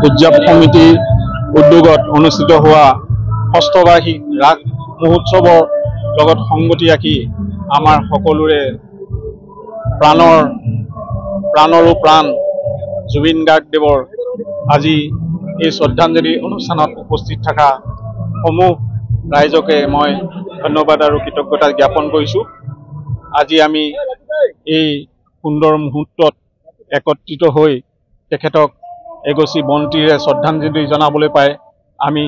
উদযাপন সমিতিৰ উদ্যোগত অনুষ্ঠিত হোৱা ষষ্ঠবাৰ্ষিক ৰাস মহোৎসৱৰ লগত সংগতি ৰাখি আমাৰ সকলোৰে প্ৰাণৰো প্ৰাণ জুবিন গাৰ্গদেৱৰ আজি এই শ্ৰদ্ধাঞ্জলি অনুষ্ঠানত উপস্থিত থকা সমূহ ৰাইজকে মই ধন্যবাদ আৰু কৃতজ্ঞতা জ্ঞাপন কৰিছোঁ। আজি আমি এই সুন্দৰ মুহূৰ্তত একত্ৰিত হৈ তেখেতক এগছি বন্তিৰে শ্ৰদ্ধাঞ্জলি জনাবলৈ পাই আমি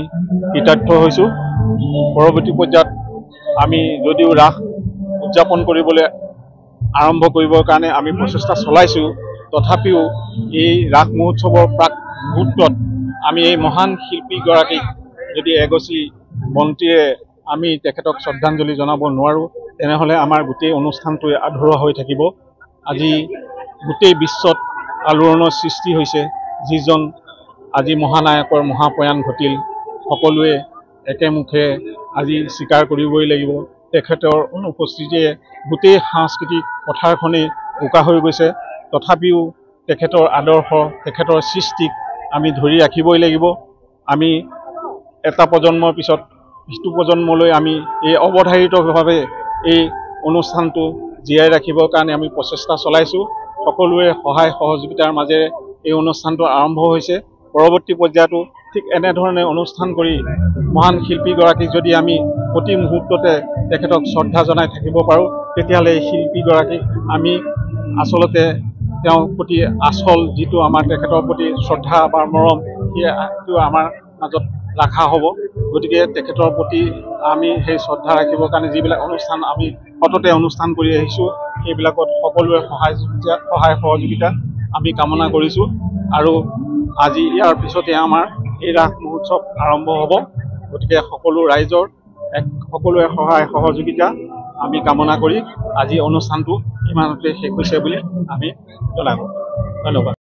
কৃতাৰ্থ হৈছোঁ। পৰৱৰ্তী পৰ্যায়ত আমি যদিও ৰাস উদযাপন কৰিবলৈ আৰম্ভ কৰিবৰ কাৰণে আমি প্ৰচেষ্টা চলাইছোঁ, তথাপিও এই ৰাস মহোৎসৱৰ প্ৰাক মুহূৰ্তত আমি এই মহান শিল্পীগৰাকীক যদি এগছি বন্তিৰে আমি তেখেতক শ্ৰদ্ধাঞ্জলি জনাব নোৱাৰোঁ, তেনেহ'লে আমাৰ গোটেই অনুষ্ঠানটোৱে আধৰুৱা হৈ থাকিব। আজি গোটেই বিশ্বত আলোড়নৰ সৃষ্টি হৈছে। যিজন আজি মহানায়কৰ মহাপ্ৰয়াণ ঘটিল, সকলোৱে একেমুখে আজি স্বীকাৰ কৰিবই লাগিব। তেখেতৰ অনুপস্থিতিয়ে গোটেই সাংস্কৃতিক পথাৰখনেই বোকা হৈ গৈছে। তথাপিও তেখেতৰ আদৰ্শ, তেখেতৰ সৃষ্টিক আমি ধৰি ৰাখিবই লাগিব। আমি এটা প্ৰজন্মৰ পিছত ইটো প্ৰজন্মলৈ আমি এই অৱধাৰিতভাৱে এই অনুষ্ঠানটো জীয়াই ৰাখিবৰ কাৰণে আমি প্ৰচেষ্টা চলাইছোঁ। সকলোৰে সহায় সহযোগিতাৰ মাজেৰে এই অনুষ্ঠানটো আৰম্ভ হৈছে। পৰৱৰ্তী পৰ্যায়তো ঠিক এনেধৰণে অনুষ্ঠান কৰি মহান শিল্পীগৰাকীক যদি আমি প্ৰতি মুহূৰ্ততে তেখেতক শ্ৰদ্ধা জনাই থাকিব পাৰোঁ, তেতিয়াহ'লে এই শিল্পীগৰাকীক আমি আচলতে তেওঁৰ প্ৰতি আচল যিটো আমাৰ তেখেতৰ প্ৰতি শ্ৰদ্ধা বা মৰম, সেইটো আমাৰ মাজত ৰখা হ'ব। গতিকে তেখেতৰ প্ৰতি আমি সেই শ্ৰদ্ধা ৰাখিবৰ কাৰণে যিবিলাক অনুষ্ঠান আমি সততে অনুষ্ঠান কৰি আহিছোঁ, সেইবিলাকত সকলোৰে সহায় সহযোগিতা আমি কামনা কৰিছোঁ। আৰু আজি ইয়াৰ পিছতে আমাৰ এই ৰাস মহোৎসৱ আৰম্ভ হ'ব। গতিকে সকলো ৰাইজৰ সকলোৰে সহায় সহযোগিতা আমি কামনা কৰি আজি অনুষ্ঠানটো ইমানতে শেষ হৈছে বুলি আমি জনালোঁ। ধন্যবাদ।